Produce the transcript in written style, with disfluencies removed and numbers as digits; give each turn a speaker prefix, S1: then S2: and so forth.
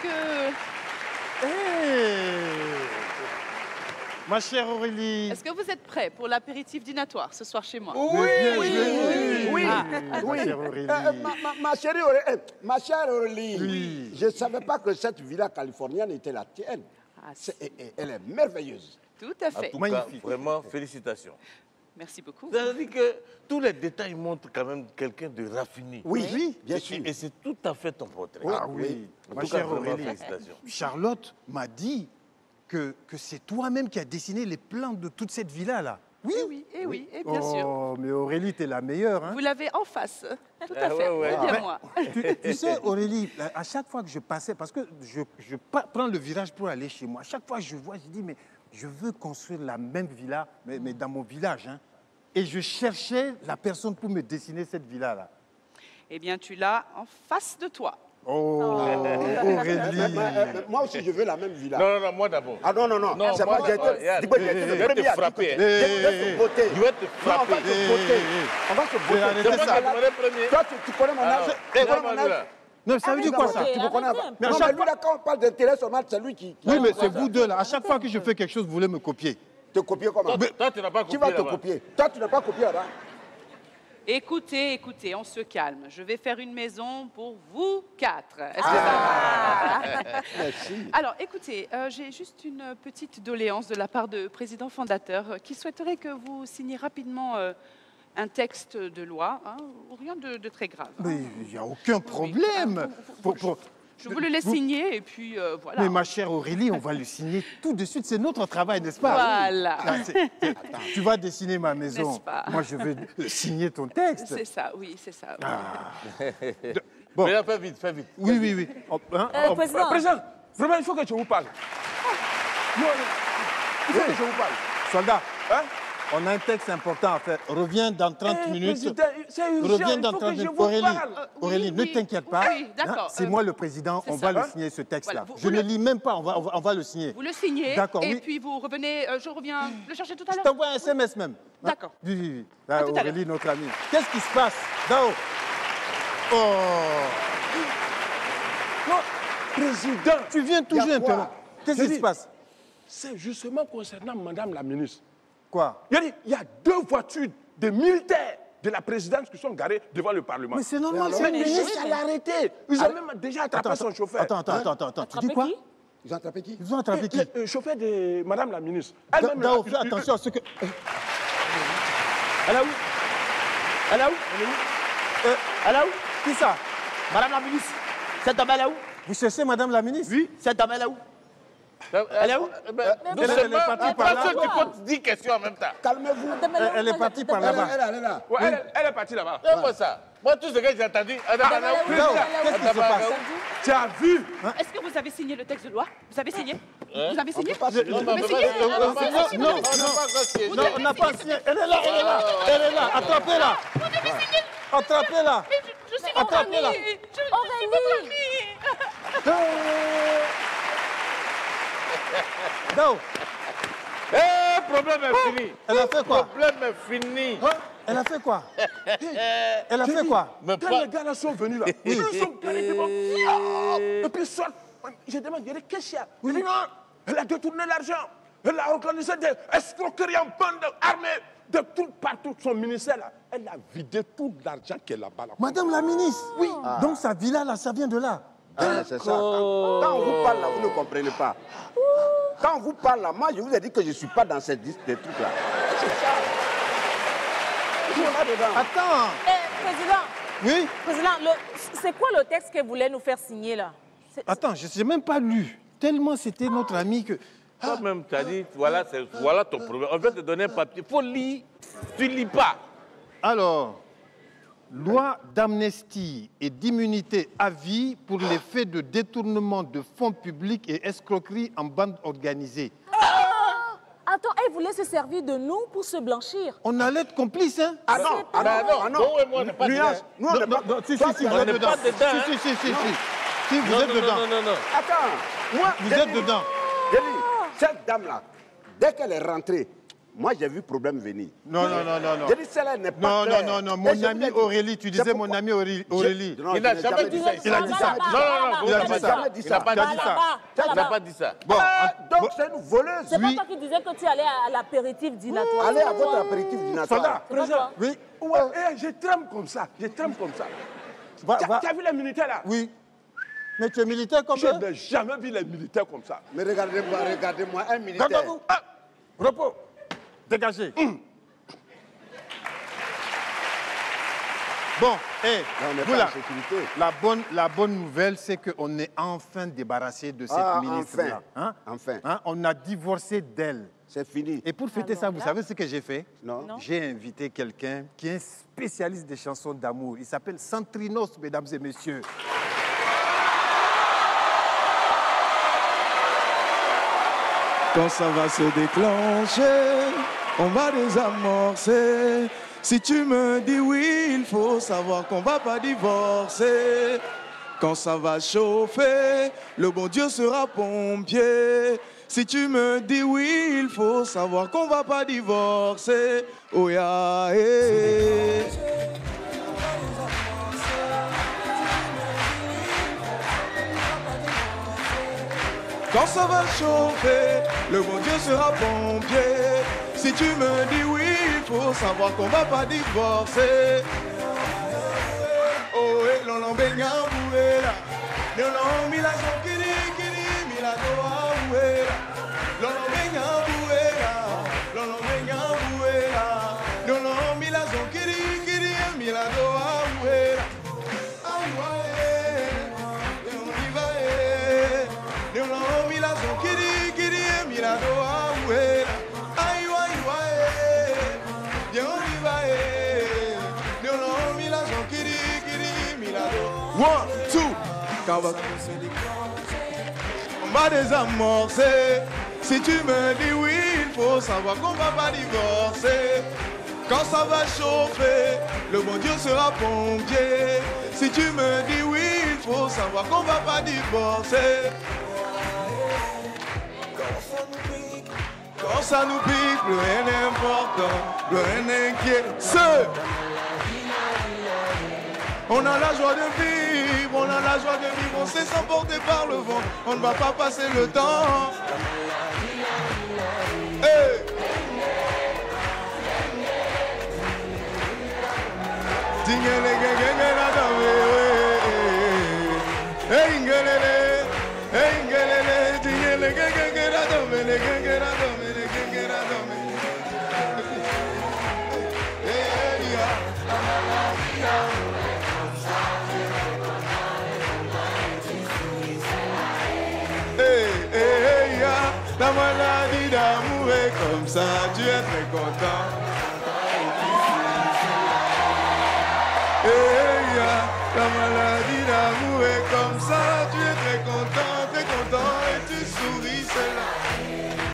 S1: que...
S2: Ma chère Aurélie.
S1: Est-ce que vous êtes prêts pour l'apéritif dînatoire ce soir chez moi?
S3: Oui.
S2: Ma chère Aurélie.
S3: Ma chère Aurélie,
S2: Oui.
S3: je ne savais pas que cette villa californienne était la tienne. Elle est merveilleuse.
S1: Tout à fait.
S4: En tout cas, vraiment, félicitations.
S1: Merci beaucoup.
S4: C'est-à-dire que tous les détails montrent quand même quelqu'un de raffiné.
S3: Oui, bien sûr.
S4: Et c'est tout à fait ton portrait.
S2: Ah oui.
S4: En
S2: Ma
S4: tout cas,
S2: chère
S4: vraiment,
S2: Aurélie.
S4: félicitations.
S2: Charlotte m'a dit que c'est toi-même qui as dessiné les plans de toute cette villa-là.
S1: Oui, oui, et bien sûr.
S2: Oh, mais Aurélie, t'es la meilleure. Hein?
S1: Vous l'avez en face. Tout à fait.
S4: ouais.
S1: C'est bien moi.
S2: Tu sais, Aurélie, à chaque fois que je passais, parce que je prends le virage pour aller chez moi, à chaque fois que je vois, je dis, mais je veux construire la même villa, mais dans mon village. Hein. Et je cherchais la personne pour me dessiner cette villa-là.
S1: Eh bien, tu l'as en face de toi.
S2: Oh, Aurélie.
S3: Moi aussi, je veux la même villa.
S4: Non, moi d'abord.
S3: Ah non, c'est
S4: moi,
S3: moi, j'ai été
S4: je vais te frapper.
S3: Je vais te botter.
S4: Je vais te
S3: Non, on va
S4: frapper.
S3: te botter. On va te botter.
S2: arrêter
S4: C'est moi
S2: ça.
S4: qui ai demandé premier.
S3: Toi, tu connais mon âge. Tu connais mon âge.
S2: Non, ça veut dire quoi ça?
S3: Tu me connais pas.
S2: Mais à
S3: Non,
S2: chaque
S3: mais lui, là, quand on parle d'intérêt seulement, c'est lui qui...
S2: Oui, mais c'est vous deux là. À chaque fois que je fais quelque chose, vous voulez me copier.
S3: Te copier comment?
S4: Toi, tu n'as pas
S3: Qui
S4: copié
S3: va te
S4: là-bas.
S3: copier? Toi, tu n'as pas copié là-bas?
S1: Écoutez, on se calme. Je vais faire une maison pour vous quatre. Est-ce que ça va?
S3: Merci.
S1: Alors, écoutez, j'ai juste une petite doléance de la part de président fondateur qui souhaiterait que vous signiez rapidement un texte de loi, hein, ou rien de très grave. hein.
S2: Mais il n'y a aucun problème.
S1: Je vous le laisse signer et puis voilà.
S2: Mais ma chère Aurélie, on va le signer tout de suite. C'est notre travail, n'est-ce pas?
S1: Voilà.
S2: Ah, tu vas dessiner ma maison.
S1: N'est-ce pas?
S2: Moi, je vais signer ton texte.
S1: C'est ça, oui, c'est ça. oui.
S2: Bon.
S4: Mais là, fais vite.
S2: Oui.
S5: Président.
S3: Président, vraiment, il faut que je vous parle. Non, il faut que je vous parle.
S2: Soldat,
S3: Hein?
S2: on a un texte important à faire. Reviens dans 30 minutes.
S3: Président, c'est urgent,
S2: Reviens
S3: il
S2: dans
S3: faut
S2: 30
S3: que je
S2: minutes.
S3: vous
S2: Aurélie,
S3: parle.
S2: Aurélie,
S1: Oui,
S2: ne
S1: oui.
S2: t'inquiète pas.
S1: Oui, d'accord.
S2: C'est moi le président.
S1: c'est
S2: On
S1: ça.
S2: va le signer, ce texte-là.
S1: Voilà,
S2: Je ne lis même pas. On va le signer.
S1: Vous le signez
S2: D'accord,
S1: et
S2: oui.
S1: puis vous revenez, je reviens le chercher tout à
S2: Je
S1: l'heure.
S2: t'envoie un SMS même. Hein?
S1: D'accord.
S2: Oui.
S1: À tout à
S2: Aurélie, notre amie. Qu'est-ce qui se passe? Dao. Oh.
S3: Non, président.
S2: Tu viens
S3: Y a
S2: toujours
S3: quoi?
S2: interrompre. Qu'est-ce
S3: Je
S2: qui se
S3: dis,
S2: passe?
S3: C'est justement concernant Madame la ministre.
S2: Quoi?
S3: Il y a 2 voitures de militaires de la présidence qui sont garées devant le Parlement.
S2: Mais c'est normal, c'est
S3: Mais
S2: une
S3: le
S2: ministre.
S3: ministre l'a arrêté. Ils ont même déjà attrapé son chauffeur.
S2: Attends. Tu dis quoi?
S3: Ils ont attrapé qui?
S2: Ils ont attrapé qui?
S3: Le chauffeur de Madame la ministre.
S2: Dao, fais attention à ce que...
S6: Elle est où? Elle est où? Elle est où?
S2: Qui ça?
S6: Madame la ministre. Cette dame, elle est où?
S2: Vous cherchez Madame la ministre?
S6: Oui. Cette dame, elle est où? Elle est où?
S4: Nous
S2: Elle est
S4: seulement,
S2: partie par là.
S4: tu poses 10 questions en même temps.
S3: Calmez-vous.
S2: Elle est partie par là-bas.
S3: Elle est là. Ouais, elle est partie là-bas.
S4: C'est quoi ça? Moi, tout ce que j'ai entendu,
S2: Dao, qu'est-ce qui se passe?
S3: Tu as vu?
S1: Est-ce que vous avez signé le texte de loi? Vous avez signé? Vous avez signé?
S4: Non,
S1: mais c'est-
S2: Non, on n'a pas signé. Elle est là. Attrapez-la. Attrapez-la.
S1: Je suis votre amie.
S2: Attrapez-la.
S1: Je suis votre amie.
S2: Dao,
S4: problème est fini.
S2: elle a fait quoi?
S4: Problème est fini.
S2: Elle a fait quoi? Elle a fait quoi?
S4: Mais
S3: Quand
S4: pas...
S3: les gars là sont venus là, ils sont garés devant. Et puis soit, je demande, qu'est-ce qu'il y a? Il dit non, elle a détourné l'argent. Elle a organisé des escroqueries en bande armée de tout partout. Son ministère là, elle a vidé tout l'argent qu'elle a là-bas.
S2: Madame la ministre? Oui. Donc sa villa là, ça vient de là.
S3: C'est ça. Quand on vous parle là, vous ne comprenez pas. Quand on vous parle là, moi je vous ai dit que je ne suis pas dans ces trucs là. C'est ça. Ils sont là dedans.
S2: Attends.
S5: Président,
S2: Oui?
S5: président, c'est quoi le texte que vous voulez nous faire signer là?
S2: Attends, je n'ai même pas lu. Tellement c'était notre ami que...
S4: Toi-même, tu as dit, voilà ton problème. On va te donner un papier. Il faut lire. Tu ne lis pas.
S2: Alors, loi d'amnistie et d'immunité à vie pour les faits de détournement de fonds publics et escroquerie en bande organisée.
S5: Attends, elle voulait se servir de nous pour se blanchir.
S2: On allait être complices, hein?
S3: Ah non, ah non, ah non.
S4: Bon, et moi, on n'est pas
S3: Nuance,
S4: dedans.
S3: nous on n'est pas.
S2: Si,
S3: Toi,
S2: vous
S3: tu
S2: êtes
S4: n'est
S2: dedans.
S4: pas dedans, hein.
S2: Si, vous êtes dedans.
S4: Non.
S3: Attends, moi,
S2: Vous êtes dedans.
S3: Délit, cette dame là, dès qu'elle est rentrée,
S6: Moi, j'ai vu problème venir.
S2: Non.
S6: J'ai dit, celle-là n'est pas claire.
S2: Non. Mon ami Aurélie, tu disais mon ami Aurélie.
S6: Non,
S4: Il n'a jamais dit ça.
S5: Il a dit ça.
S4: Non,
S2: Il a dit ça.
S4: il n'a pas dit ça. Il n'a pas dit ça.
S2: Bon,
S6: Donc, c'est une voleuse.
S5: C'est pas toi qui disais que tu allais à l'apéritif dînatoire.
S6: Allez à votre apéritif dînatoire.
S3: Président,
S2: oui.
S3: ouais, je tremble comme ça. Je tremble comme ça. Tu as vu les militaires là?
S2: Oui. Mais tu es militaire comme
S3: Je
S2: eux?
S3: n'ai jamais vu les militaires comme ça.
S6: Mais regardez-moi, un militaire.
S2: Gardez-vous. Repos. Dégagez. Bon,
S6: on n'est
S2: vous
S6: pas
S2: là,
S6: en sécurité.
S2: la bonne nouvelle, c'est qu'on est enfin débarrassé de cette ministre-là.
S6: Enfin.
S2: On a divorcé d'elle.
S6: C'est fini.
S2: Et pour fêter ça, vous savez ce que j'ai fait?
S6: Non.
S2: J'ai invité quelqu'un qui est un spécialiste des chansons d'amour. Il s'appelle Santrinos, mesdames et messieurs.
S7: Quand ça va se déclencher, on va désamorcer. Si tu me dis oui, il faut savoir qu'on va pas divorcer. Quand ça va chauffer, le bon Dieu sera pompier. Si tu me dis oui, il faut savoir qu'on va pas divorcer. Oh yeah, eh. Quand ça va chauffer, le bon Dieu sera pompier. Si tu me dis oui, il faut savoir qu'on va pas divorcer. Oh, et l'on l'en baigne à bouer là. L'on l'en mis la son kiri, mis la doa bouer là. L'on l'en baigne à bouer là. L'on l'en baigne à bouer là. L'on l'en mis la son kiri, mis la doa bouer là. Ah ouais, et on y va, et on l'en mis la son kiri, mis la doa bouer là. Aïe, aïe, aïe, et on y va, et on l'en mis la son kiri, mis la doa. 1, 2, on va désamorcer. Si tu me dis oui, il faut savoir qu'on va pas divorcer. Quand ça va chauffer, le bon Dieu sera pompier. Si tu me dis oui, il faut savoir qu'on va pas divorcer. Quand ça nous pique, plus rien n'est important, plus rien n'inquiète. On a la joie de vivre, on a la joie de vivre, on sait s'emporter par le vent, on ne va pas passer le temps. Hey. La maladie d'amour est comme ça, tu es très content. La maladie d'amour est comme